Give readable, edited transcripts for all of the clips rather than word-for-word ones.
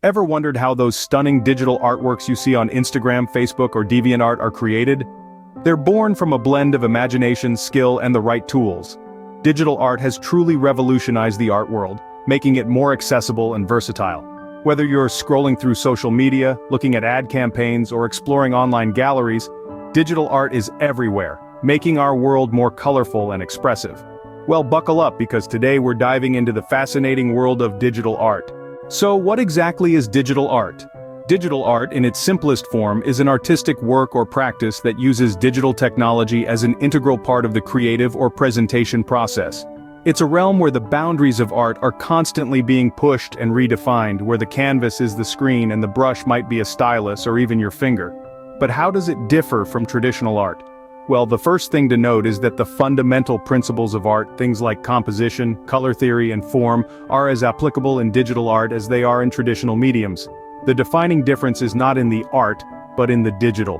Ever wondered how those stunning digital artworks you see on Instagram, Facebook, or DeviantArt are created? They're born from a blend of imagination, skill, and the right tools. Digital art has truly revolutionized the art world, making it more accessible and versatile. Whether you're scrolling through social media, looking at ad campaigns, or exploring online galleries, digital art is everywhere, making our world more colorful and expressive. Well, buckle up because today we're diving into the fascinating world of digital art. So what exactly is digital art? Digital art, in its simplest form, is an artistic work or practice that uses digital technology as an integral part of the creative or presentation process. It's a realm where the boundaries of art are constantly being pushed and redefined, where the canvas is the screen and the brush might be a stylus or even your finger. But how does it differ from traditional art? Well, the first thing to note is that the fundamental principles of art, things like composition, color theory, and form, are as applicable in digital art as they are in traditional mediums. The defining difference is not in the art, but in the digital.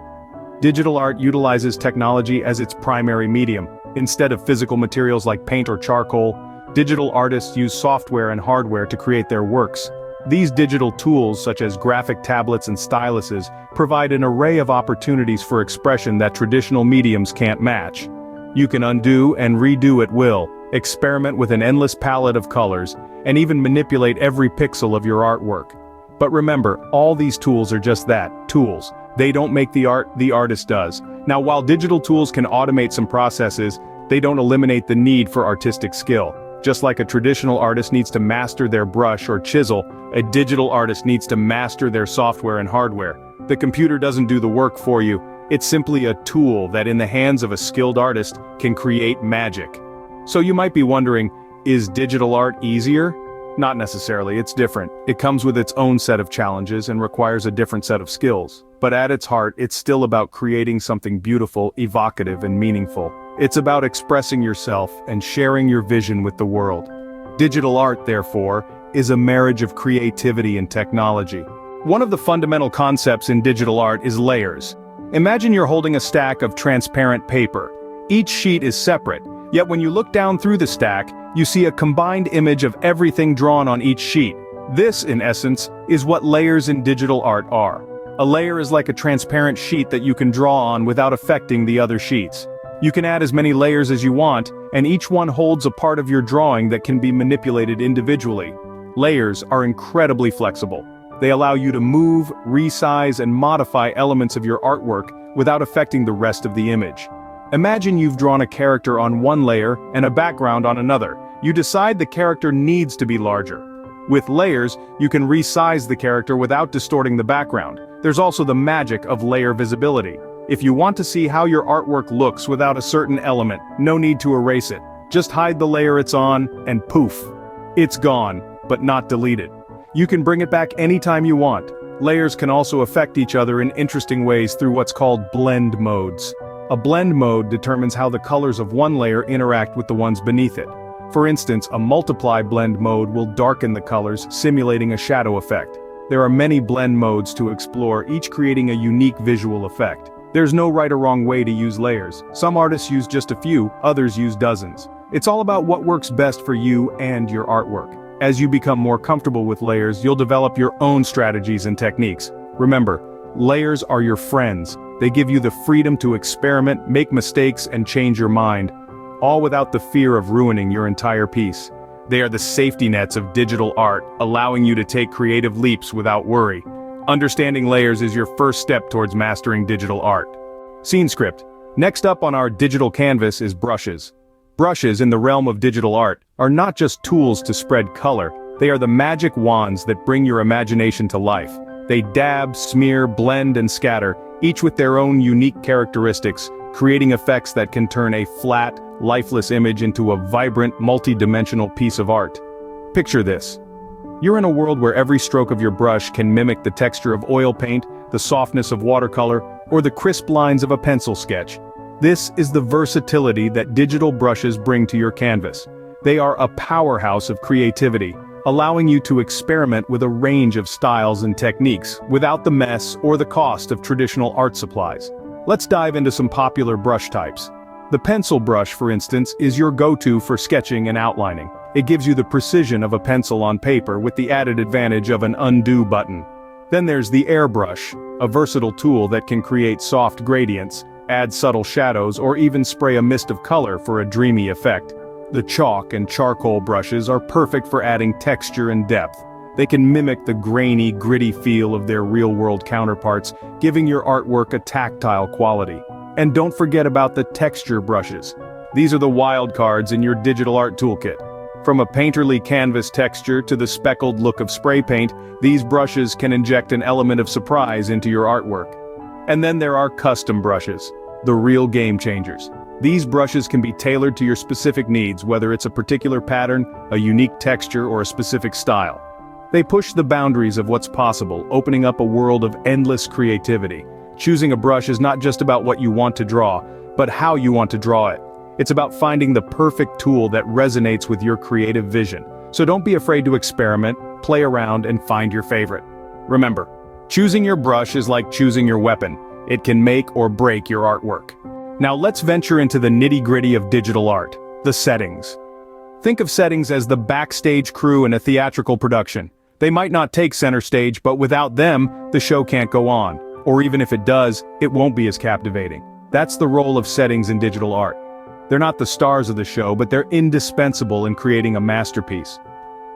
Digital art utilizes technology as its primary medium. Instead of physical materials like paint or charcoal, digital artists use software and hardware to create their works. These digital tools, such as graphic tablets and styluses, provide an array of opportunities for expression that traditional mediums can't match. You can undo and redo at will, experiment with an endless palette of colors, and even manipulate every pixel of your artwork. But remember, all these tools are just that, tools. They don't make the art, the artist does. Now, while digital tools can automate some processes, they don't eliminate the need for artistic skill. Just like a traditional artist needs to master their brush or chisel, a digital artist needs to master their software and hardware. The computer doesn't do the work for you, it's simply a tool that in the hands of a skilled artist can create magic. So you might be wondering, is digital art easier? Not necessarily, it's different. It comes with its own set of challenges and requires a different set of skills. But at its heart, it's still about creating something beautiful, evocative, and meaningful. It's about expressing yourself and sharing your vision with the world. Digital art, therefore, is a marriage of creativity and technology. One of the fundamental concepts in digital art is layers. Imagine you're holding a stack of transparent paper. Each sheet is separate, yet when you look down through the stack, you see a combined image of everything drawn on each sheet. This, in essence, is what layers in digital art are. A layer is like a transparent sheet that you can draw on without affecting the other sheets. You can add as many layers as you want, and each one holds a part of your drawing that can be manipulated individually. Layers are incredibly flexible. They allow you to move, resize, and modify elements of your artwork without affecting the rest of the image. Imagine you've drawn a character on one layer and a background on another. You decide the character needs to be larger. With layers, you can resize the character without distorting the background. There's also the magic of layer visibility. If you want to see how your artwork looks without a certain element, no need to erase it. Just hide the layer it's on, and poof. It's gone, but not deleted. You can bring it back anytime you want. Layers can also affect each other in interesting ways through what's called blend modes. A blend mode determines how the colors of one layer interact with the ones beneath it. For instance, a multiply blend mode will darken the colors, simulating a shadow effect. There are many blend modes to explore, each creating a unique visual effect. There's no right or wrong way to use layers. Some artists use just a few, others use dozens. It's all about what works best for you and your artwork. As you become more comfortable with layers, you'll develop your own strategies and techniques. Remember, layers are your friends. They give you the freedom to experiment, make mistakes, and change your mind, all without the fear of ruining your entire piece. They are the safety nets of digital art, allowing you to take creative leaps without worry. Understanding layers is your first step towards mastering digital art. Scene script. Next up on our digital canvas is brushes. Brushes in the realm of digital art are not just tools to spread color, they are the magic wands that bring your imagination to life. They dab, smear, blend, and scatter, each with their own unique characteristics, creating effects that can turn a flat, lifeless image into a vibrant, multi-dimensional piece of art. Picture this. You're in a world where every stroke of your brush can mimic the texture of oil paint, the softness of watercolor, or the crisp lines of a pencil sketch. This is the versatility that digital brushes bring to your canvas. They are a powerhouse of creativity, allowing you to experiment with a range of styles and techniques without the mess or the cost of traditional art supplies. Let's dive into some popular brush types. The pencil brush, for instance, is your go-to for sketching and outlining. It gives you the precision of a pencil on paper with the added advantage of an undo button. Then there's the airbrush, a versatile tool that can create soft gradients, add subtle shadows, or even spray a mist of color for a dreamy effect. The chalk and charcoal brushes are perfect for adding texture and depth. They can mimic the grainy, gritty feel of their real-world counterparts, giving your artwork a tactile quality. And don't forget about the texture brushes. These are the wild cards in your digital art toolkit. From a painterly canvas texture to the speckled look of spray paint, these brushes can inject an element of surprise into your artwork. And then there are custom brushes, the real game changers. These brushes can be tailored to your specific needs, whether it's a particular pattern, a unique texture, or a specific style. They push the boundaries of what's possible, opening up a world of endless creativity. Choosing a brush is not just about what you want to draw, but how you want to draw it. It's about finding the perfect tool that resonates with your creative vision. So don't be afraid to experiment, play around, and find your favorite. Remember, choosing your brush is like choosing your weapon. It can make or break your artwork. Now let's venture into the nitty-gritty of digital art, the settings. Think of settings as the backstage crew in a theatrical production. They might not take center stage, but without them, the show can't go on. Or even if it does, it won't be as captivating. That's the role of settings in digital art. They're not the stars of the show, but they're indispensable in creating a masterpiece.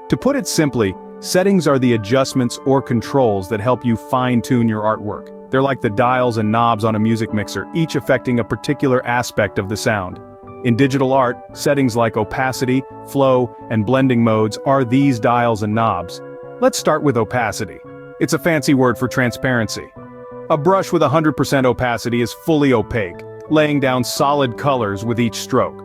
To put it simply, settings are the adjustments or controls that help you fine-tune your artwork. They're like the dials and knobs on a music mixer, each affecting a particular aspect of the sound. In digital art, settings like opacity, flow, and blending modes are these dials and knobs. Let's start with opacity. It's a fancy word for transparency. A brush with 100% opacity is fully opaque, laying down solid colors with each stroke.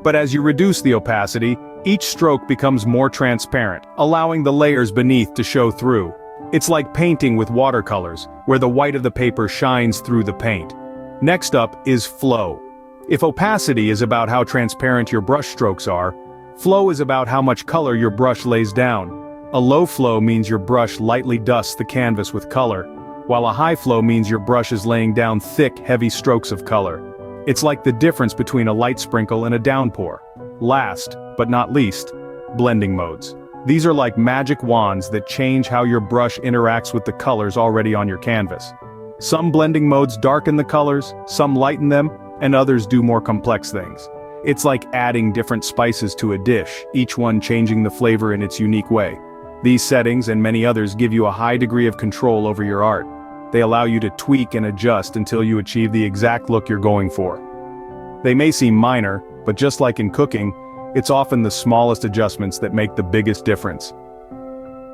But as you reduce the opacity, each stroke becomes more transparent, allowing the layers beneath to show through. It's like painting with watercolors, where the white of the paper shines through the paint. Next up is flow. If opacity is about how transparent your brush strokes are, flow is about how much color your brush lays down. A low flow means your brush lightly dusts the canvas with color, while a high flow means your brush is laying down thick, heavy strokes of color. It's like the difference between a light sprinkle and a downpour. Last, but not least, blending modes. These are like magic wands that change how your brush interacts with the colors already on your canvas. Some blending modes darken the colors, some lighten them, and others do more complex things. It's like adding different spices to a dish, each one changing the flavor in its unique way. These settings and many others give you a high degree of control over your art. They allow you to tweak and adjust until you achieve the exact look you're going for. They may seem minor, but just like in cooking, it's often the smallest adjustments that make the biggest difference.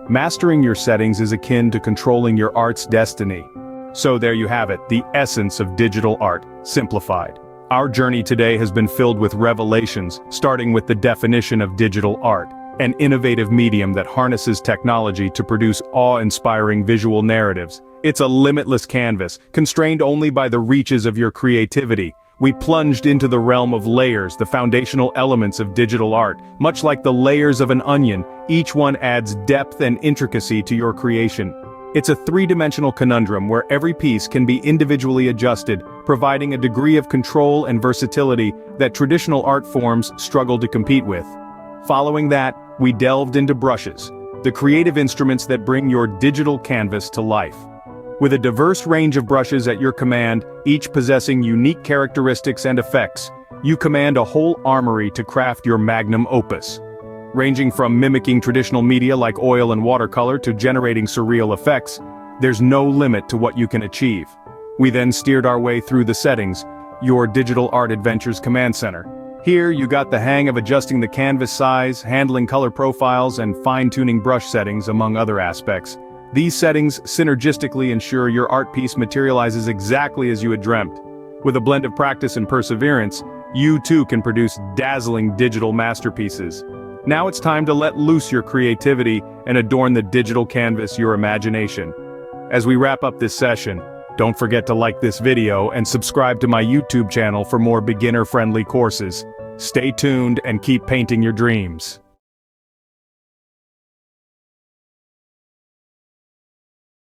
Mastering your settings is akin to controlling your art's destiny. So there you have it, the essence of digital art, simplified. Our journey today has been filled with revelations, starting with the definition of digital art, an innovative medium that harnesses technology to produce awe-inspiring visual narratives. It's a limitless canvas, constrained only by the reaches of your creativity. We plunged into the realm of layers, the foundational elements of digital art. Much like the layers of an onion, each one adds depth and intricacy to your creation. It's a three-dimensional conundrum where every piece can be individually adjusted, providing a degree of control and versatility that traditional art forms struggle to compete with. Following that, we delved into brushes, the creative instruments that bring your digital canvas to life. With a diverse range of brushes at your command, each possessing unique characteristics and effects, you command a whole armory to craft your magnum opus. Ranging from mimicking traditional media like oil and watercolor to generating surreal effects, there's no limit to what you can achieve. We then steered our way through the settings, your digital art adventures command center. Here, you got the hang of adjusting the canvas size, handling color profiles, and fine-tuning brush settings, among other aspects. These settings synergistically ensure your art piece materializes exactly as you had dreamt. With a blend of practice and perseverance, you too can produce dazzling digital masterpieces. Now it's time to let loose your creativity and adorn the digital canvas your imagination. As we wrap up this session, don't forget to like this video and subscribe to my YouTube channel for more beginner-friendly courses. Stay tuned and keep painting your dreams.